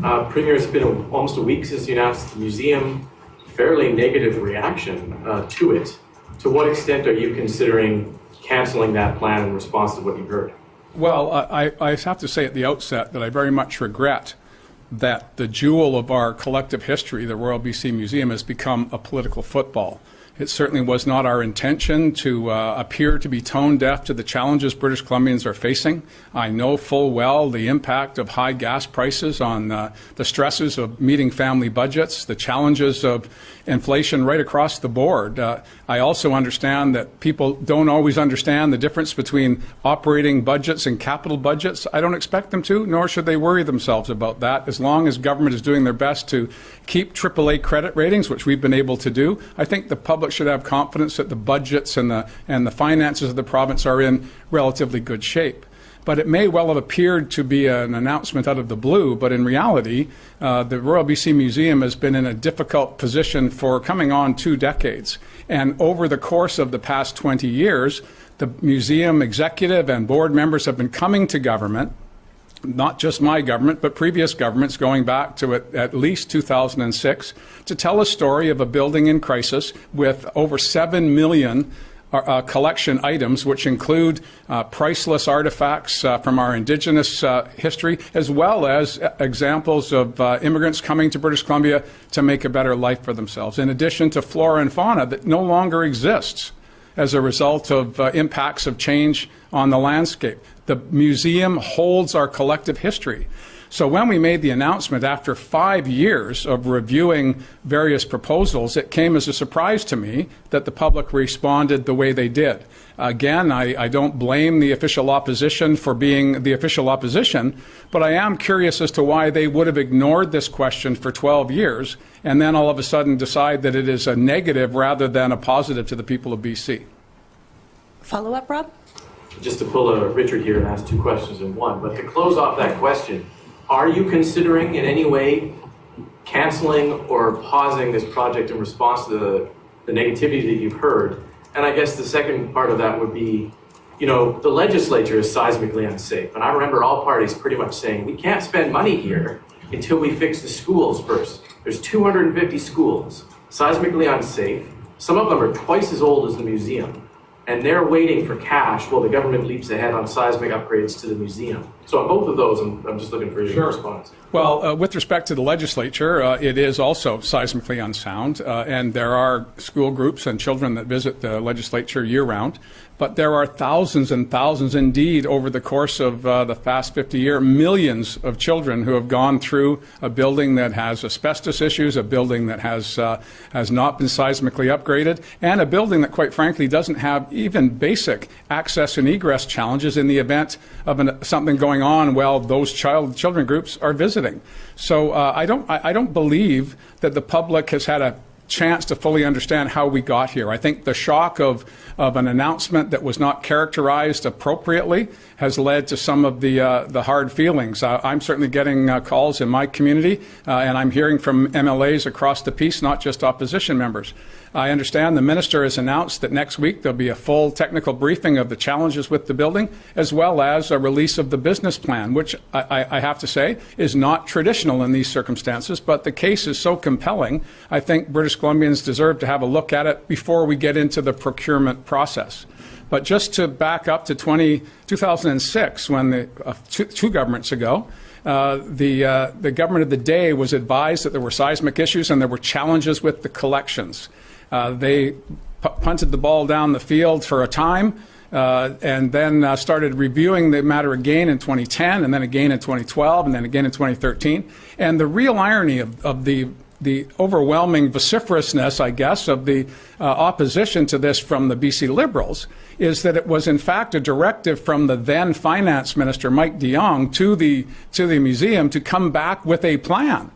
Premier, it's been almost a week since you announced the museum. Fairly negative reaction to it. To what extent are you considering canceling that plan in response to what you've heard? Well, I have to say at the outset that I very much regret that the jewel of our collective history, the Royal BC Museum, has become a political football. It certainly was not our intention to appear to be tone deaf to the challenges British Columbians are facing. I know full well the impact of high gas prices on the stresses of meeting family budgets, the challenges of inflation right across the board. I also understand that people don't always understand the difference between operating budgets and capital budgets. I don't expect them to, nor should they worry themselves about that. As long as government is doing their best to keep AAA credit ratings, which we've been able to do, I think the public should have confidence that the budgets and the finances of the province are in relatively good shape. But it may well have appeared to be an announcement out of the blue, but in reality, the Royal BC Museum has been in a difficult position for coming on 2 decades. And over the course of the past 20 years, the museum executive and board members have been coming to government, not just my government, but previous governments going back to at least 2006, to tell a story of a building in crisis with over 7 million collection items, which include priceless artifacts from our Indigenous history, as well as examples of immigrants coming to British Columbia to make a better life for themselves, in addition to flora and fauna that no longer exists as a result of impacts of change on the landscape. The museum holds our collective history. So when we made the announcement after 5 years of reviewing various proposals, it came as a surprise to me that the public responded the way they did. Again, I don't blame the official opposition for being the official opposition, but I am curious as to why they would have ignored this question for 12 years and then all of a sudden decide that it is a negative rather than a positive to the people of BC. Follow up, Rob? Just to pull a Richard here and ask 2 questions in one, but to close off that question, are you considering in any way canceling or pausing this project in response to the negativity that you've heard? And I guess the second part of that would be, you know, the legislature is seismically unsafe. And I remember all parties pretty much saying, we can't spend money here until we fix the schools first. There's 250 schools, seismically unsafe. Some of them are twice as old as the museum. And they're waiting for cash while the government leaps ahead on seismic upgrades to the museum. So on both of those, I'm just looking for your response. Well, with respect to the legislature, it is also seismically unsound, and there are school groups and children that visit the legislature year-round. But there are thousands and thousands, indeed, over the course of the past 50 years, millions of children who have gone through a building that has asbestos issues, a building that has not been seismically upgraded, and a building that, quite frankly, doesn't have even basic access and egress challenges in the event of something going on while those children groups are visiting. So I don't believe that the public has had a chance to fully understand how we got here. I think the shock of an announcement that was not characterized appropriately has led to some of the hard feelings. I'm certainly getting calls in my community, and I'm hearing from MLAs across the piece, not just opposition members. I understand the minister has announced that next week there'll be a full technical briefing of the challenges with the building, as well as a release of the business plan, which I have to say is not traditional in these circumstances, but the case is so compelling, I think British Columbians deserve to have a look at it before we get into the procurement process. But just to back up to 2006, when two governments ago, the government of the day was advised that there were seismic issues and there were challenges with the collections. They punted the ball down the field for a time and then started reviewing the matter again in 2010 and then again in 2012 and then again in 2013. And the real irony of the overwhelming vociferousness, I guess, of the opposition to this from the BC Liberals is that it was in fact a directive from the then Finance Minister, Mike de Jong, to the museum to come back with a plan.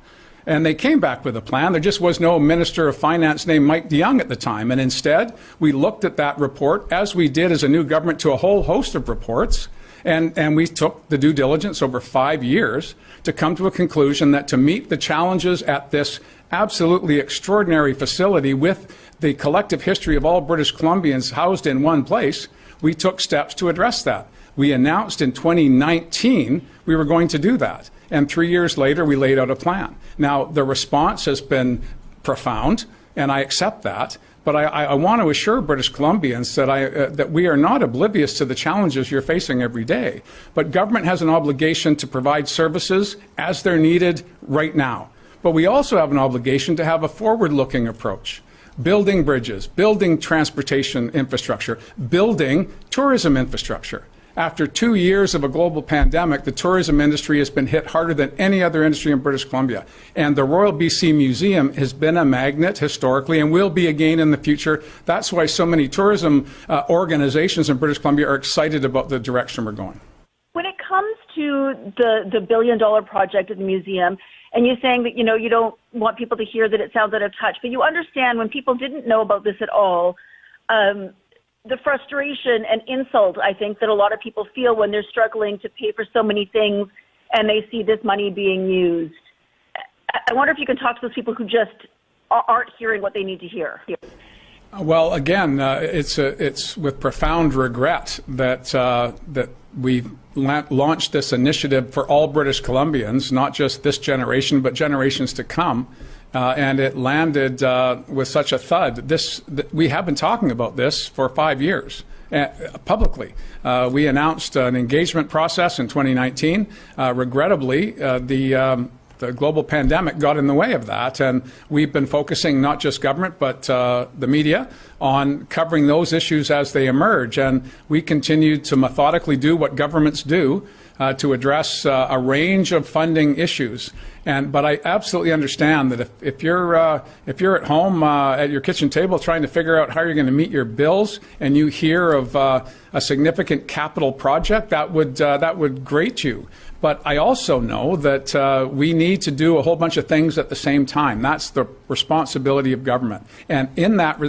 And they came back with a plan. There just was no Minister of Finance named Mike de Jong at the time. And instead, we looked at that report, as we did as a new government to a whole host of reports, and we took the due diligence over 5 years to come to a conclusion that to meet the challenges at this absolutely extraordinary facility with the collective history of all British Columbians housed in one place, we took steps to address that. We announced in 2019 we were going to do that. And 3 years later, we laid out a plan. Now, the response has been profound, and I accept that. But I want to assure British Columbians that we are not oblivious to the challenges you're facing every day. But government has an obligation to provide services as they're needed right now. But we also have an obligation to have a forward-looking approach. Building bridges, building transportation infrastructure, building tourism infrastructure. After 2 years of a global pandemic, the tourism industry has been hit harder than any other industry in British Columbia. And the Royal BC Museum has been a magnet historically and will be again in the future. That's why so many tourism organizations in British Columbia are excited about the direction we're going. When it comes to the billion-dollar project at the museum, and you're saying that, you don't want people to hear that it sounds out of touch, but you understand when people didn't know about this at all, the frustration and insult, I think, that a lot of people feel when they're struggling to pay for so many things and they see this money being used. I wonder if you can talk to those people who just aren't hearing what they need to hear. Well, again, it's with profound regret that we've launched this initiative for all British Columbians, not just this generation, but generations to come. And it landed with such a thud. We have been talking about this for 5 years publicly. We announced an engagement process in 2019. Regrettably, the global pandemic got in the way of that, and we've been focusing not just government but the media on covering those issues as they emerge. And we continue to methodically do what governments do to address a range of funding issues. But I absolutely understand that if you're at home at your kitchen table trying to figure out how you're going to meet your bills, and you hear of a significant capital project, that would grate you. But I also know that we need to do a whole bunch of things at the same time. That's the responsibility of government. And in that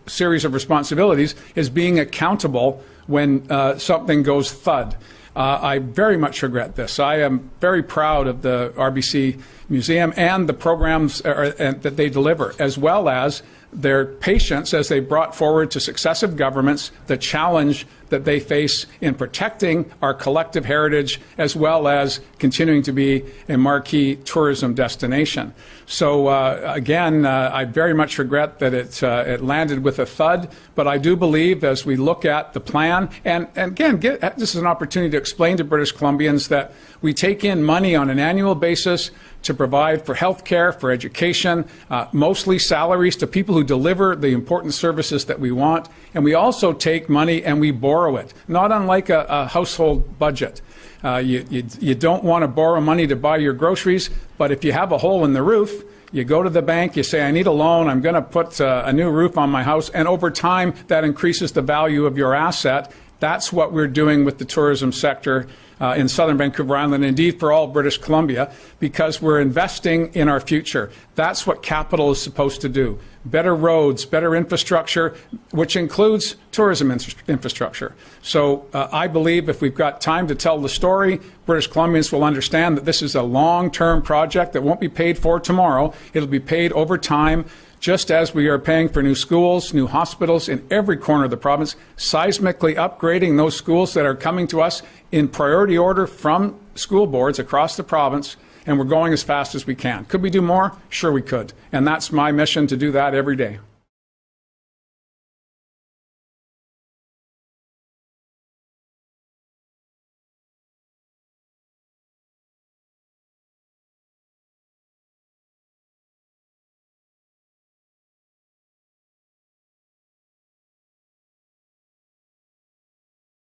series of responsibilities is being accountable when something goes thud. I very much regret this. I am very proud of the RBC Museum and the programs that they deliver, as well as their patience as they brought forward to successive governments the challenge that they face in protecting our collective heritage, as well as continuing to be a marquee tourism destination. So again, I very much regret that it landed with a thud, but I do believe as we look at the plan, and again, this is an opportunity to explain to British Columbians that we take in money on an annual basis to provide for health care, for education, mostly salaries to people who deliver the important services that we want. And we also take money and we borrow it, not unlike a household budget. You don't want to borrow money to buy your groceries, but if you have a hole in the roof, you go to the bank, you say, I need a loan, I'm going to put a new roof on my house, and over time that increases the value of your asset. That's what we're doing with the tourism sector in southern Vancouver Island, indeed for all British Columbia, because we're investing in our future. That's what capital is supposed to do. Better roads, better infrastructure, which includes tourism infrastructure. So I believe if we've got time to tell the story, British Columbians will understand that this is a long-term project that won't be paid for tomorrow. It'll be paid over time, just as we are paying for new schools, new hospitals in every corner of the province, seismically upgrading those schools that are coming to us in priority order from school boards across the province, and we're going as fast as we can. Could we do more? Sure we could. And that's my mission, to do that every day.